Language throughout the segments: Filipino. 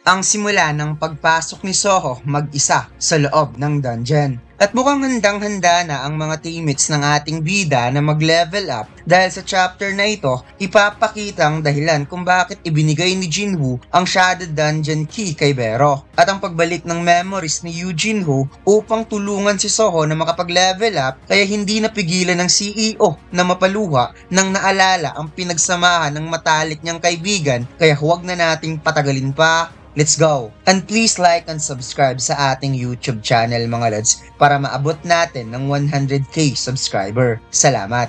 ang simula ng pagpasok ni Soho mag-isa sa loob ng dungeon. At mukhang handang-handa na ang mga teammates ng ating bida na mag-level up dahil sa chapter na ito, ipapakita ang dahilan kung bakit ibinigay ni Jinwoo ang Shadowed Dungeon Key kay Bero at ang pagbalik ng memories ni Yu Jinho upang tulungan si Soho na makapag-level up kaya hindi napigilan ng CEO na mapaluha nang naalala ang pinagsamahan ng matalik niyang kaibigan kaya huwag na nating patagalin pa. Let's go! And please like and subscribe sa ating YouTube channel mga lods para maabot natin ng 100k subscriber. Salamat!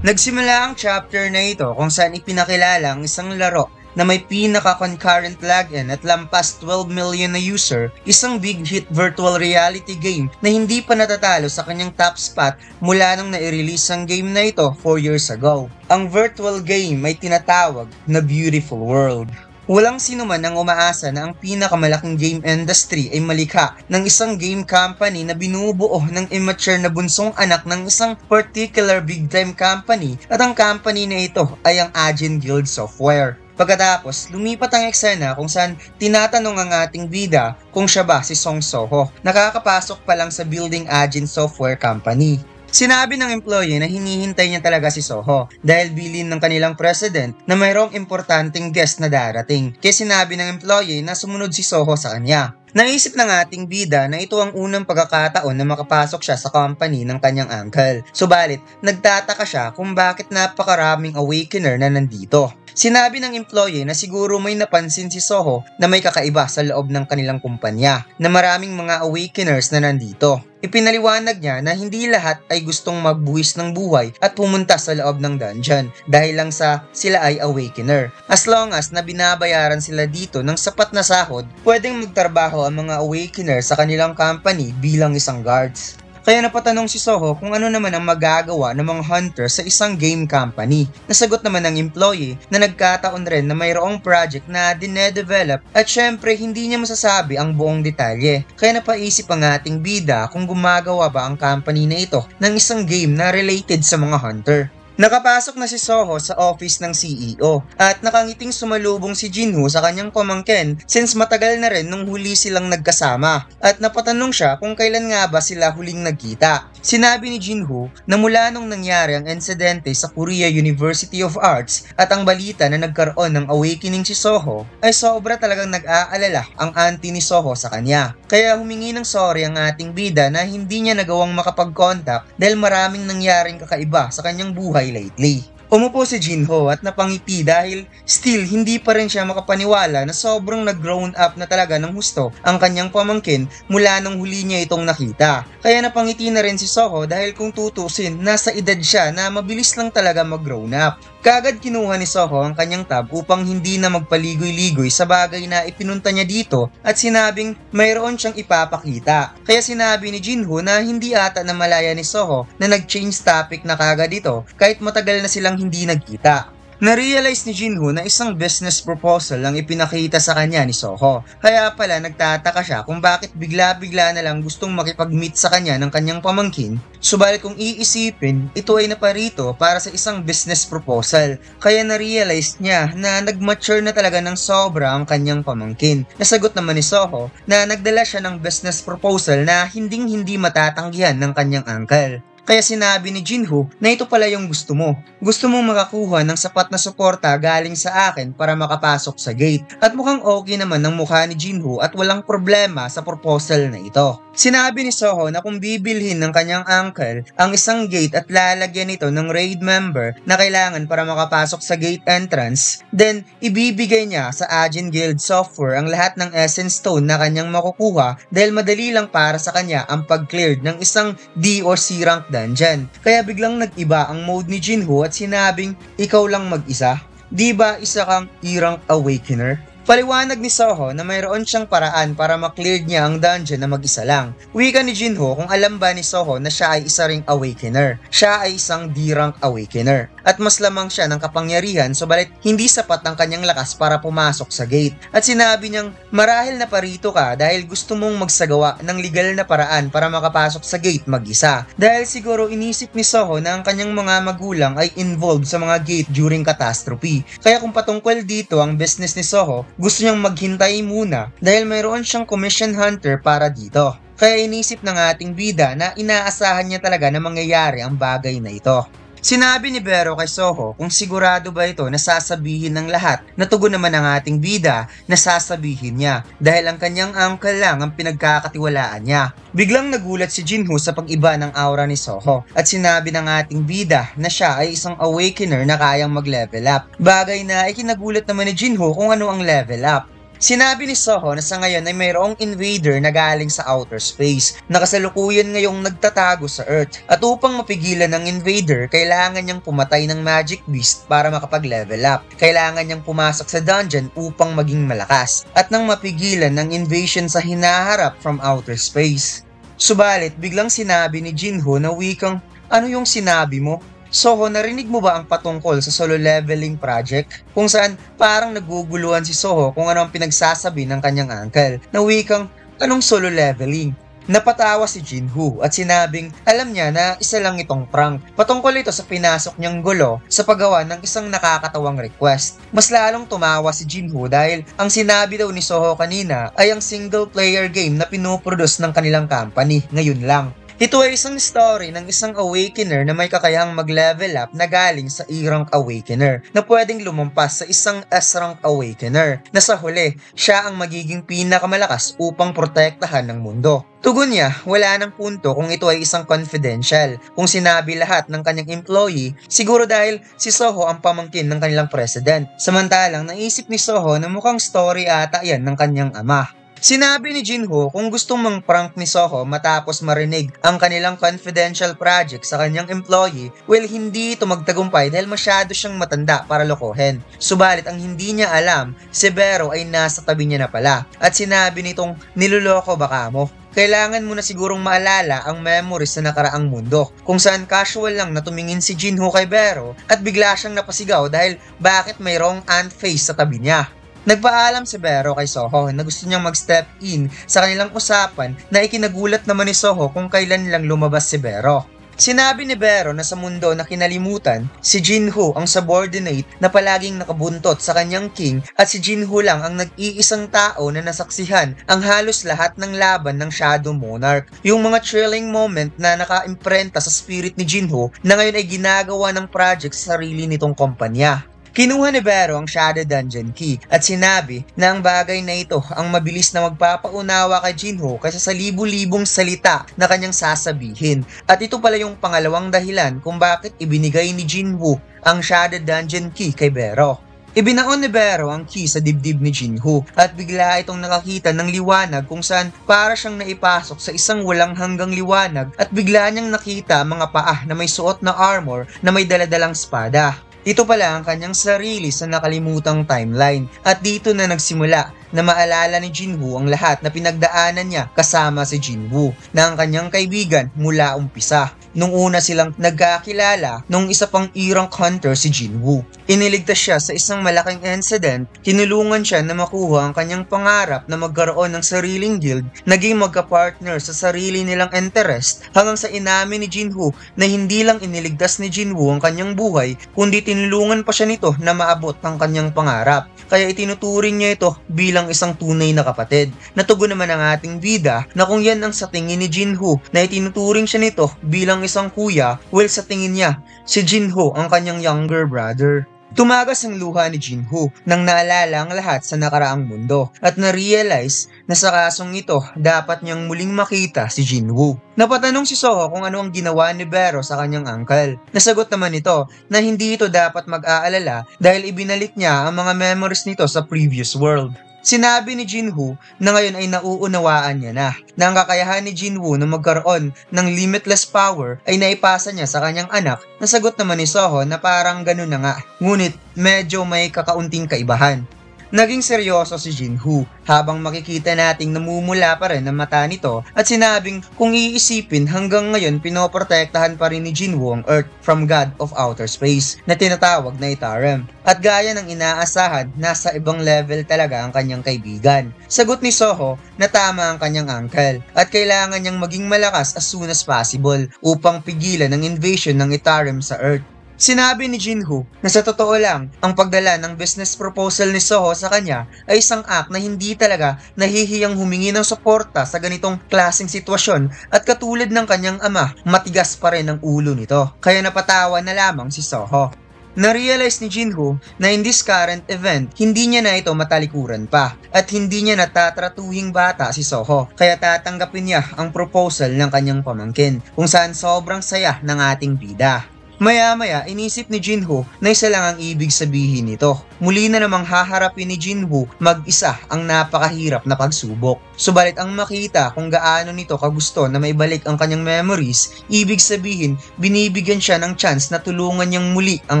Nagsimula ang chapter na ito kung saan ipinakilala ang isang laro na may pinaka-concurrent login at lampas 12 million na user, isang big hit virtual reality game na hindi pa natatalo sa kanyang top spot mula nung nai-release ang game na ito 4 years ago. Ang virtual game ay tinatawag na Beautiful World. Walang sino man ang umaasa na ang pinakamalaking game industry ay malikha ng isang game company na binubuo ng immature na bunsong anak ng isang particular big-time company at ang company na ito ay ang Agent Guild Software. Pagkatapos, lumipat ang eksena kung saan tinatanong ang ating bida kung siya ba si Song Soho. Nakakapasok pa lang sa Building Agent Software Company. Sinabi ng employee na hinihintay niya talaga si Soho dahil bilin ng kanilang president na mayroong importanteng guest na darating. Kaya sinabi ng employee na sumunod si Soho sa kanya. Naisip ng ating bida na ito ang unang pagkakataon na makapasok siya sa company ng kanyang uncle. Subalit, nagtataka siya kung bakit napakaraming awakener na nandito. Sinabi ng employee na siguro may napansin si Soho na may kakaiba sa loob ng kanilang kumpanya, na maraming mga awakeners na nandito. Ipinaliwanag niya na hindi lahat ay gustong magbuwis ng buhay at pumunta sa loob ng dungeon dahil lang sa sila ay awakener. As long as na binabayaran sila dito ng sapat na sahod, pwedeng magtrabaho ang mga awakener sa kanilang company bilang isang guards. Kaya napatanong si Soho kung ano naman ang magagawa ng mga hunter sa isang game company. Nasagot naman ng employee na nagkataon rin na mayroong project na dinedevelop at syempre hindi niya masasabi ang buong detalye. Kaya napaisip ang ating bida kung gumagawa ba ang company na ito ng isang game na related sa mga hunter. Nakapasok na si Soho sa office ng CEO at nakangiting sumalubong si Jinho sa kanyang pamangkin since matagal na rin nung huli silang nagkasama at napatanong siya kung kailan nga ba sila huling nagkita. Sinabi ni Jinho na mula nung nangyari ang insidente sa Korea University of Arts at ang balita na nagkaroon ng awakening si Soho ay sobra talagang nag-aalala ang auntie ni Soho sa kanya. Kaya humingi ng sorry ang ating bida na hindi niya nagawang makapag-contact dahil maraming nangyaring kakaiba sa kanyang buhay lately. Umupo si Jinho at napangiti dahil still hindi pa rin siya makapaniwala na sobrang nag-grown up na talaga ng husto ang kanyang pamangkin mula nung huli niya itong nakita. Kaya napangiti na rin si Soho dahil kung tutusin, nasa edad siya na mabilis lang talaga mag-grown up. Kaagad kinuha ni Soho ang kanyang tab upang hindi na magpaligoy-ligoy sa bagay na ipinunta niya dito at sinabing mayroon siyang ipapakita. Kaya sinabi ni Jinho na hindi ata na malaya ni Soho na nag-change topic na kaagad ito kahit matagal na silang hindi nagkita. Na-realize ni Jinho na isang business proposal ang ipinakita sa kanya ni Soho. Kaya pala nagtataka siya kung bakit bigla-bigla na lang gustong makipag-meet sa kanya ng kanyang pamangkin. Subalit kung iisipin, ito ay naparito para sa isang business proposal. Kaya na-realize niya na nag-mature na talaga ng sobra ang kanyang pamangkin. Nasagot naman ni Soho na nagdala siya ng business proposal na hinding-hindi matatanggihan ng kanyang uncle. Kaya sinabi ni Jinho na ito pala yung gusto mo. Gusto mong makakuha ng sapat na suporta galing sa akin para makapasok sa gate. At mukhang okay naman ang mukha ni Jinho at walang problema sa proposal na ito. Sinabi ni Soho na kung bibilhin ng kanyang uncle ang isang gate at lalagyan ito ng raid member na kailangan para makapasok sa gate entrance, then ibibigay niya sa Agent Guild Software ang lahat ng Essence Stone na kanyang makukuha dahil madali lang para sa kanya ang pag-cleared ng isang D or C rank dungeon. Kaya biglang nag-iba ang mode ni Jinho at sinabing, ikaw lang mag-isa? Di ba isa kang E-rank Awakener? Paliwanag ni Soho na mayroon siyang paraan para maklear niya ang dungeon na mag-isa lang. Wika ni Jinho kung alam ba ni Soho na siya ay isa ring Awakener. Siya ay isang D-rank Awakener. at mas lamang siya ng kapangyarihan subalit hindi sapat ang kanyang lakas para pumasok sa gate. At sinabi niyang marahil na parito ka dahil gusto mong magsagawa ng legal na paraan para makapasok sa gate mag-isa. Dahil siguro inisip ni Soho na ang kanyang mga magulang ay involved sa mga gate during catastrophe. Kaya kung patungkol dito ang business ni Soho, gusto niyang maghintay muna dahil mayroon siyang commission hunter para dito. Kaya inisip ng ating bida na inaasahan niya talaga na mangyayari ang bagay na ito. Sinabi ni Vero kay Soho kung sigurado ba ito na sasabihin ng lahat na tugon naman ng ating bida na sasabihin niya dahil ang kanyang uncle lang ang pinagkakatiwalaan niya. Biglang nagulat si Jinho sa pag-iba ng aura ni Soho at sinabi ng ating bida na siya ay isang awakener na kayang mag-level up. Bagay na ikinagulat naman ni Jinho kung ano ang level up. Sinabi ni Soho na sa ngayon ay mayroong invader na galing sa outer space na kasalukuyan ngayong nagtatago sa Earth at upang mapigilan ng invader, kailangan niyang pumatay ng magic beast para makapag-level up. Kailangan niyang pumasok sa dungeon upang maging malakas at nang mapigilan ng invasion sa hinaharap from outer space. Subalit, biglang sinabi ni Jinho na wikang, "Ano yung sinabi mo?" Soho, narinig mo ba ang patungkol sa solo leveling project? Kung saan parang naguguluhan si Soho kung ano ang pinagsasabi ng kanyang uncle na wikang, anong solo leveling? Napatawa si Jinho at sinabing alam niya na isa lang itong prank. Patungkol ito sa pinasok niyang gulo sa paggawa ng isang nakakatawang request. Mas lalong tumawa si Jinho dahil ang sinabi daw ni Soho kanina ay ang single player game na pinoproduce ng kanilang company ngayon lang. Ito ay isang story ng isang awakener na may kakayahang mag-level up na galing sa E-rank awakener na pwedeng lumampas sa isang S-rank awakener na sa huli, siya ang magiging pinakamalakas upang protektahan ng mundo. Tugon niya, wala nang punto kung ito ay isang confidential. Kung sinabi lahat ng kanyang employee, siguro dahil si Soho ang pamangkin ng kanilang president. Samantalang naisip ni Soho na mukhang story ata yan ng kanyang ama. Sinabi ni Jinho kung gustong mang-prank ni Soho matapos marinig ang kanilang confidential project sa kanyang employee, well, hindi ito magtagumpay dahil masyado siyang matanda para lokohin. Subalit ang hindi niya alam, si Vero ay nasa tabi niya na pala at sinabi nitong niloloko baka mo. Kailangan mo na sigurong maalala ang memories sa nakaraang mundo kung saan casual lang na tumingin si Jinho kay Vero at bigla siyang napasigaw dahil bakit mayroong ant face sa tabi niya. Nagpaalam si Vero kay Soho na gusto niyang mag-step in sa kanilang usapan na ikinagulat naman ni Soho kung kailan lang lumabas si Vero. Sinabi ni Vero na sa mundo na kinalimutan, si Jinho ang subordinate na palaging nakabuntot sa kanyang king at si Jinho lang ang nag-iisang tao na nasaksihan ang halos lahat ng laban ng Shadow Monarch. Yung mga thrilling moment na naka-imprenta sa spirit ni Jinho na ngayon ay ginagawa ng project sa sarili nitong kumpanya. Kinuha ni Vero ang Shadow Dungeon Key at sinabi na ang bagay na ito ang mabilis na magpapaunawa kay Jinho kaysa sa libu-libong salita na kanyang sasabihin. At ito pala yung pangalawang dahilan kung bakit ibinigay ni Jinho ang Shadow Dungeon Key kay Vero. Ibinaon ni Vero ang key sa dibdib ni Jinho at bigla itong nakakita ng liwanag kung saan para siyang naipasok sa isang walang hanggang liwanag at bigla niyang nakita mga paa na may suot na armor na may daladalang espada. Ito pala ang kanyang sarili sa nakalimutang timeline at dito na nagsimula na maalala ni Jinho ang lahat na pinagdaanan niya kasama si Jinwoo na ang kanyang kaibigan mula umpisa. Nung una silang nagkakilala nung isa pang E-rank hunter si Jinwoo. Iniligtas siya sa isang malaking incident, tinulungan siya na makuha ang kanyang pangarap na magkaroon ng sariling guild, naging magka-partner sa sarili nilang interest hanggang sa inamin ni Jinho na hindi lang iniligtas ni Jinwoo ang kanyang buhay kundi tinulungan pa siya nito na maabot ang kanyang pangarap. Kaya itinuturing niya ito bilang isang tunay na kapatid. Natugon naman ang ating bida na kung yan ang sa tingin ni Jinho na itinuturing siya nito bilang isang kuya, well sa tingin niya, si Jinho ang kanyang younger brother. Tumagas ang luha ni Jinho nang naalala ang lahat sa nakaraang mundo at na-realize na sa kasong ito dapat niyang muling makita si Jinwoo. Napatanong si Soho kung ano ang ginawa ni Vero sa kanyang uncle. Nasagot naman ito na hindi ito dapat mag-aalala dahil ibinalik niya ang mga memories nito sa previous world. Sinabi ni Jinho na ngayon ay nauunawaan niya na ang kakayahan ni Jinwoo na magkaroon ng limitless power ay naipasa niya sa kanyang anak. Nasagot naman ni Soho na parang ganun na nga, ngunit medyo may kakaunting kaibahan. Naging seryoso si Jinwoo habang makikita nating namumula pa rin ang mata nito at sinabing kung iisipin hanggang ngayon pinoprotektahan pa rin ni Jinwoo ang Earth from God of Outer Space na tinatawag na Itarim. At gaya ng inaasahan, nasa ibang level talaga ang kanyang kaibigan. Sagot ni Soho na tama ang kanyang uncle at kailangan niyang maging malakas as soon as possible upang pigilan ang invasion ng Itarim sa Earth. Sinabi ni Jinwoo na sa totoo lang, ang pagdala ng business proposal ni Soho sa kanya ay isang act na hindi talaga nahihiyang humingi ng suporta sa ganitong klaseng sitwasyon at katulad ng kanyang ama, matigas pa rin ang ulo nito. Kaya napatawa na lamang si Soho. Na-realize ni Jinwoo na in this current event, hindi niya na ito matalikuran pa at hindi niya natatratuhing bata si Soho kaya tatanggapin niya ang proposal ng kanyang pamangkin kung saan sobrang saya ng ating bida. Maya-maya, inisip ni Jinwoo na isa lang ang ibig sabihin nito. Muli na namang haharapin ni Jinwoo mag-isa ang napakahirap na pagsubok. Subalit ang makita kung gaano nito kagusto na maibalik ang kanyang memories, ibig sabihin binibigyan siya ng chance na tulungan niyang muli ang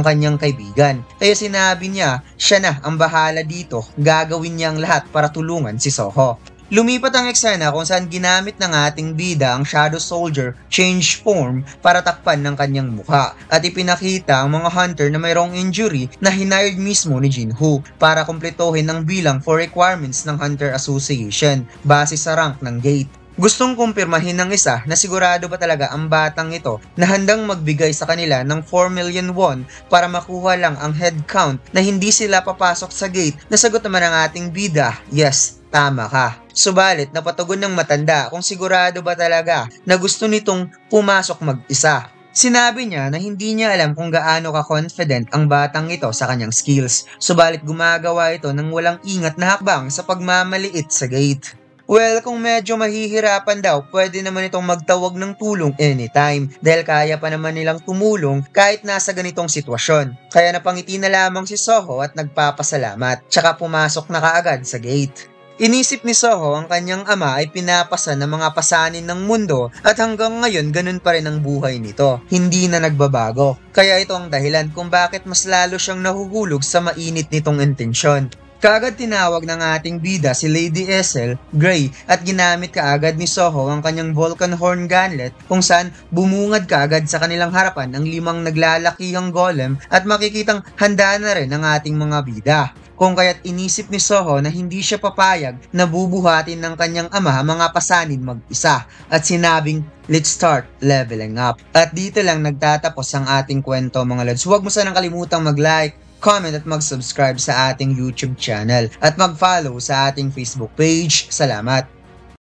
kanyang kaibigan. Kaya sinabi niya, siya na ang bahala dito, gagawin niya ang lahat para tulungan si Soho. Lumipat ang eksena kung saan ginamit ng ating bida ang Shadow Soldier change form para takpan ng kanyang mukha at ipinakita ang mga hunter na mayroong injury na hinired mismo ni Jinwoo para kumpletuhin ang bilang for requirements ng Hunter Association base sa rank ng gate. Gustong kumpirmahin ng isa na sigurado ba talaga ang batang ito na handang magbigay sa kanila ng 4 million won para makuha lang ang head count na hindi sila papasok sa gate. Nasagot naman ang ating bida, yes, tama ka. Subalit napatugon ng matanda kung sigurado ba talaga na gusto nitong pumasok mag-isa. Sinabi niya na hindi niya alam kung gaano ka-confident ang batang ito sa kanyang skills. Subalit gumagawa ito ng walang ingat na hakbang sa pagmamaliit sa gate. Well, kung medyo mahihirapan daw, pwede naman itong magtawag ng tulong anytime dahil kaya pa naman nilang tumulong kahit nasa ganitong sitwasyon. Kaya napangiti na lamang si Soho at nagpapasalamat, tsaka pumasok na kaagad sa gate. Inisip ni Soho ang kanyang ama ay pinapasa ng mga pasanin ng mundo at hanggang ngayon ganun pa rin ang buhay nito. Hindi na nagbabago. Kaya ito ang dahilan kung bakit mas lalo siyang nahuhulog sa mainit nitong intensyon. Kaagad tinawag ng ating bida si Lady Essel, Grey, at ginamit kaagad ni Soho ang kanyang Vulcan Horn Gunlet kung saan bumungad kaagad sa kanilang harapan ang 5 naglalakihang golem at makikitang handa na rin ang ating mga bida. Kung kaya't inisip ni Soho na hindi siya papayag na bubuhatin ng kanyang ama mga pasanin mag-isa at sinabing, let's start leveling up. At dito lang nagtatapos ang ating kwento mga lods. Huwag mo sanang kalimutang mag-like, comment at mag-subscribe sa ating YouTube channel at mag-follow sa ating Facebook page. Salamat!